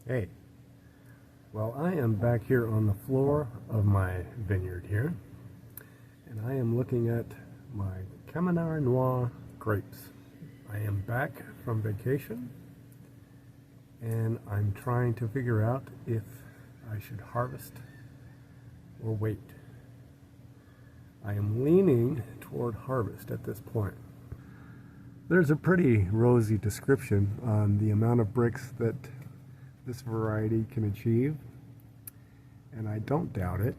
Hey, well, I am back here on the floor of my vineyard here, and I am looking at my Camminare Noir grapes. I am back from vacation, and I'm trying to figure out if I should harvest or wait. I am leaning toward harvest at this point. There's a pretty rosy description on the amount of bricks that this variety can achieve, and I don't doubt it.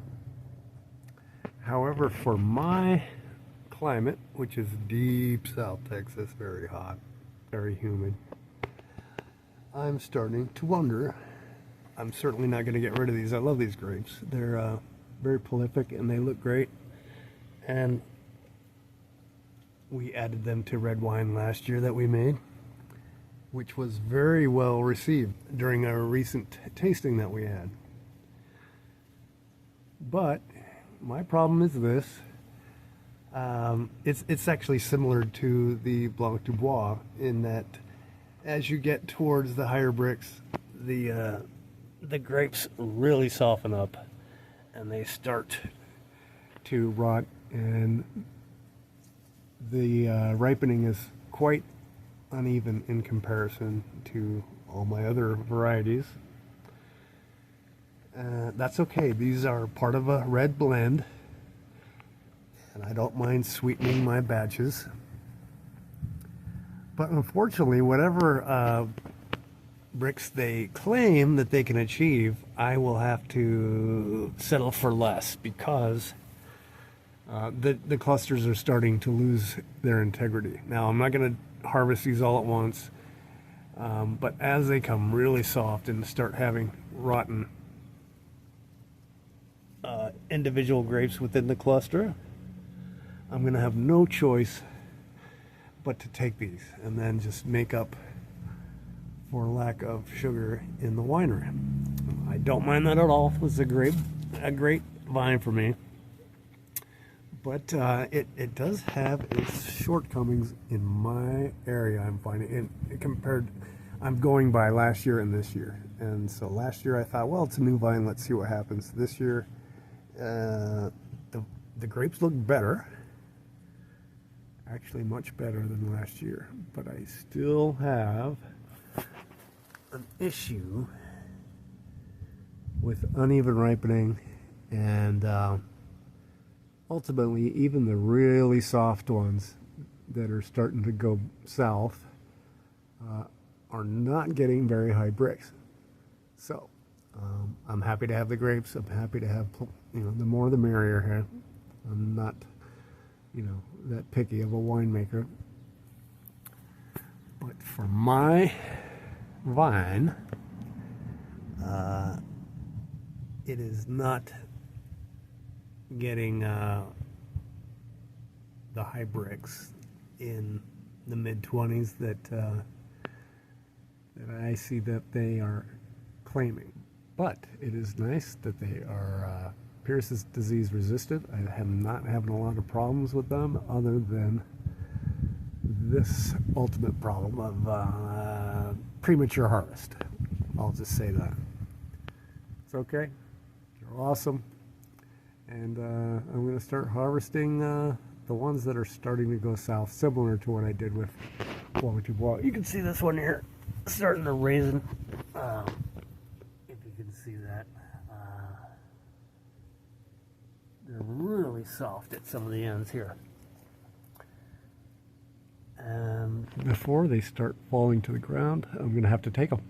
However, for my climate, which is deep South Texas, very hot, very humid, I'm starting to wonder. I'm certainly not going to get rid of these. I love these grapes. They're very prolific and they look great. And we added them to red wine last year that we made, which was very well received during our recent tasting that we had. But my problem is this. It's actually similar to the Blanc du Bois in that as you get towards the higher bricks, the grapes really soften up and they start to rot, and the ripening is quite uneven in comparison to all my other varieties. That's okay. These are part of a red blend, and I don't mind sweetening my batches. But unfortunately, whatever bricks they claim that they can achieve, I will have to settle for less because the clusters are starting to lose their integrity. Now, I'm not going to harvest these all at once, but as they come really soft and start having rotten individual grapes within the cluster, I'm going to have no choice but to take these and then just make up for lack of sugar in the winery. I don't mind that at all. It's a great vine for me. But it does have its shortcomings in my area. I'm finding it compared. I'm going by last year and this year, and so last year I thought, well, it's a new vine. Let's see what happens. This year, the grapes look better, actually much better than last year. But I still have an issue with uneven ripening and. Ultimately, even the really soft ones that are starting to go south are not getting very high bricks. So I'm happy to have the grapes. I'm happy to have, the more the merrier here. I'm not, that picky of a winemaker. But for my vine, it is not getting the high bricks in the mid-20s that I see that they are claiming. But it is nice that they are Pierce's disease resistant. I am not having a lot of problems with them other than this ultimate problem of premature harvest. I'll just say that. It's okay. You're awesome. And I'm going to start harvesting the ones that are starting to go south, similar to what I did with Blanc du Bois. You can see this one here starting to raisin. If you can see that. They're really soft at some of the ends here. And before they start falling to the ground, I'm going to have to take them.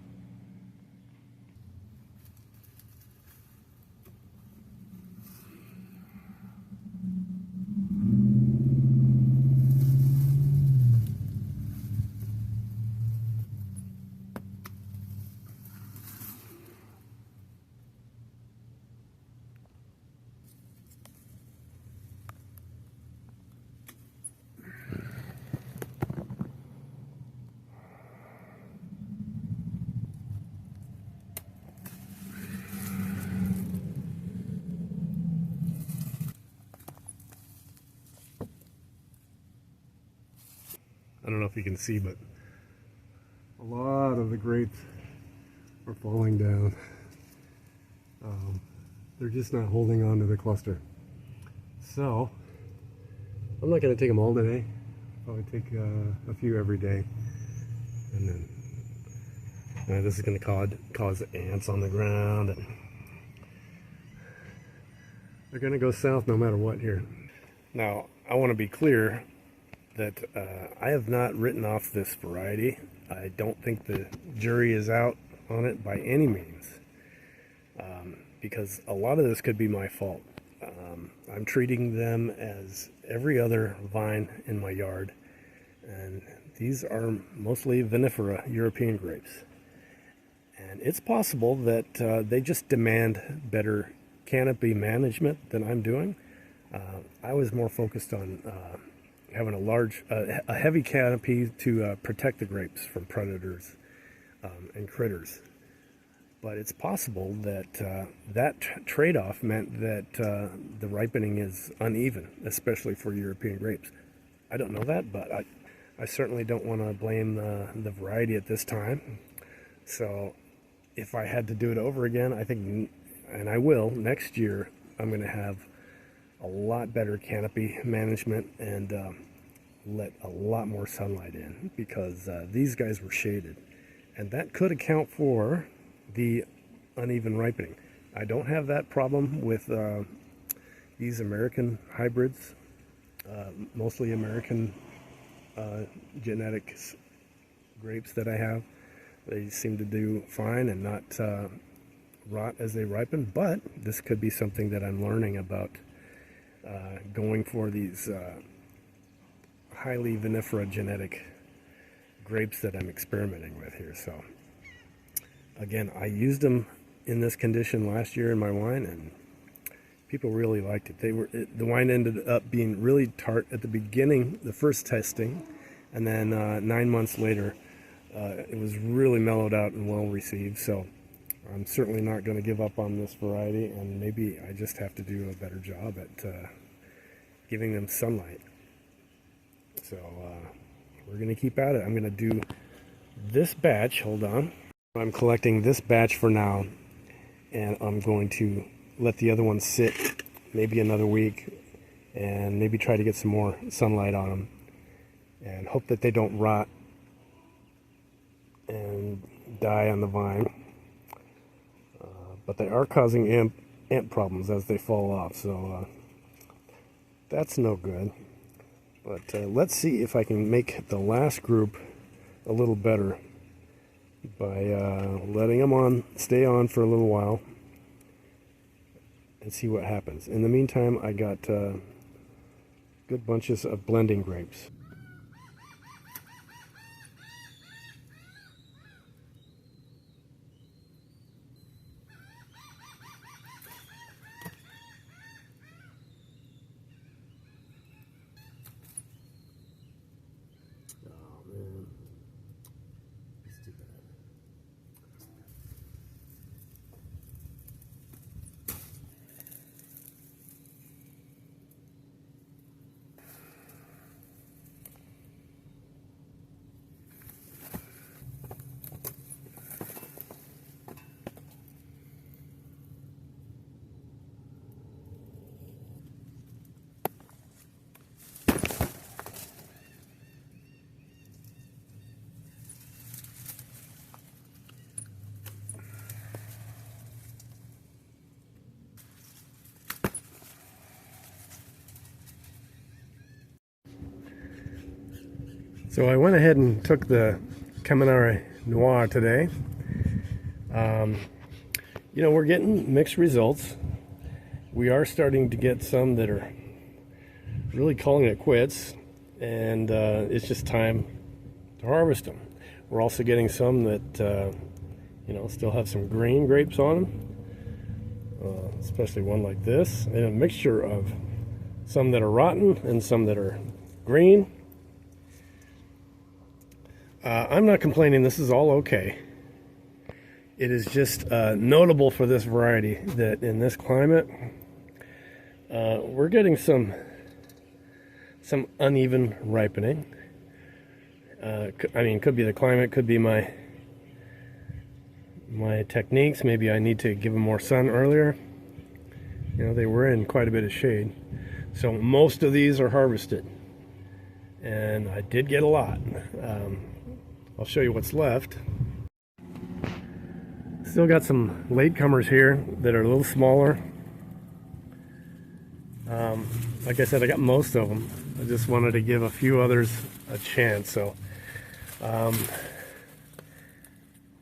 I don't know if you can see, but a lot of the grapes are falling down. They're just not holding on to the cluster. So I'm not going to take them all today. Probably take a few every day, and then this is going to cause ants on the ground, and they're going to go south no matter what here. Now I want to be clear that I have not written off this variety. I don't think the jury is out on it by any means, because a lot of this could be my fault. I'm treating them as every other vine in my yard, and these are mostly vinifera European grapes. And it's possible that they just demand better canopy management than I'm doing. I was more focused on having a heavy canopy to protect the grapes from predators and critters. But it's possible that that trade-off meant that the ripening is uneven, especially for European grapes. I don't know that, but I certainly don't want to blame the variety at this time. So if I had to do it over again, I think, and I will, next year, I'm going to have a lot better canopy management and let a lot more sunlight in, because these guys were shaded. And that could account for the uneven ripening. I don't have that problem with these American hybrids, mostly American genetics grapes that I have. They seem to do fine and not rot as they ripen, but this could be something that I'm learning about going for these highly vinifera genetic grapes that I'm experimenting with here. So again, I used them in this condition last year in my wine, and people really liked it. The wine ended up being really tart at the beginning, the first testing, and then 9 months later, it was really mellowed out and well received. So I'm certainly not going to give up on this variety, and maybe I just have to do a better job at giving them sunlight. So we're going to keep at it. I'm going to do this batch. Hold on. I'm collecting this batch for now, and I'm going to let the other ones sit maybe another week and maybe try to get some more sunlight on them and hope that they don't rot and die on the vine. But they are causing ant problems as they fall off, so that's no good. But let's see if I can make the last group a little better by letting them stay on for a little while and see what happens. In the meantime, I got good bunches of blending grapes. So I went ahead and took the Camminare Noir today. You know, we're getting mixed results. We are starting to get some that are really calling it quits, and it's just time to harvest them. We're also getting some that, you know, still have some green grapes on them, especially one like this, and a mixture of some that are rotten and some that are green. I'm not complaining. This is all okay. It is just notable for this variety that in this climate, we're getting some uneven ripening. I mean, could be the climate, could be my my techniques. Maybe I need to give them more sun earlier. You know, they were in quite a bit of shade. So most of these are harvested. And I did get a lot. I'll show you what's left. Still got some latecomers here that are a little smaller. Like I said, I got most of them. I just wanted to give a few others a chance. So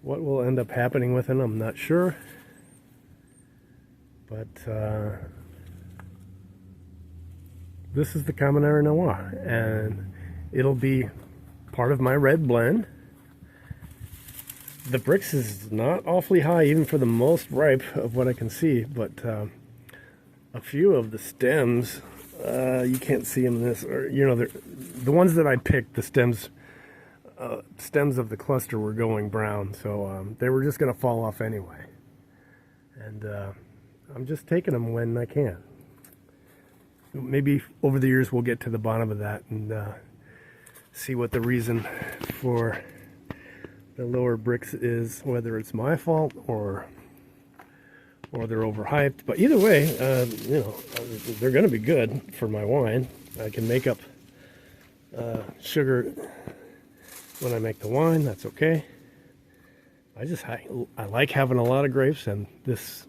what will end up happening with them, I'm not sure. But this is the Camminare Noir, and it'll be part of my red blend. The Brix is not awfully high, even for the most ripe of what I can see, but a few of the stems, you can't see them in this, or you know, the ones that I picked, the stems of the cluster were going brown, so they were just going to fall off anyway. And I'm just taking them when I can. Maybe over the years we'll get to the bottom of that and see what the reason for the lower Brix is, whether it's my fault or they're overhyped. But either way, you know, they're going to be good for my wine. I can make up sugar when I make the wine. That's okay. I like having a lot of grapes, and this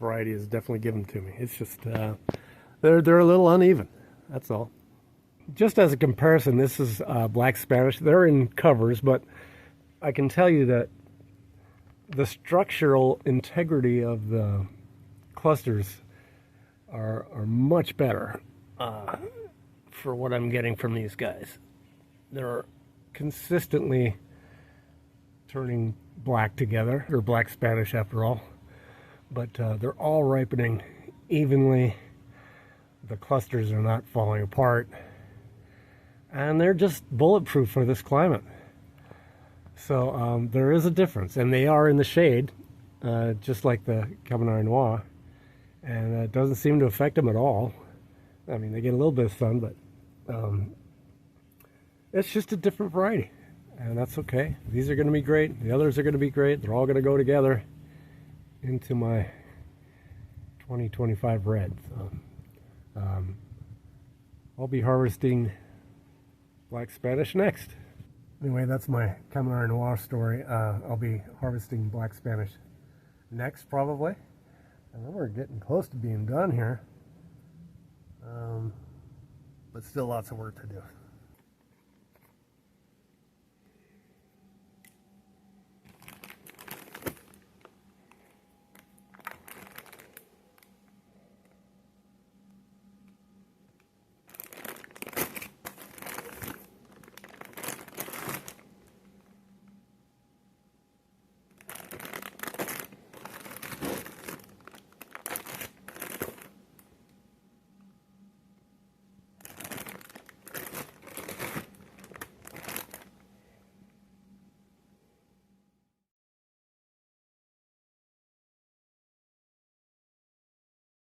variety is definitely given to me. It's just they're a little uneven. That's all. Just as a comparison, this is Black Spanish. They're in covers, but I can tell you that the structural integrity of the clusters are much better for what I'm getting from these guys. They're consistently turning black together, or Black Spanish after all, but they're all ripening evenly. The clusters are not falling apart, and they're just bulletproof for this climate. So there is a difference, and they are in the shade, just like the Camminare Noir, and it doesn't seem to affect them at all. I mean, they get a little bit of sun, but it's just a different variety, and that's okay. These are going to be great. The others are going to be great. They're all going to go together into my 2025 red. So, I'll be harvesting Black Spanish next. Anyway, that's my Camminare Noir story. I'll be harvesting Black Spanish next, probably. And then we're getting close to being done here. But still lots of work to do.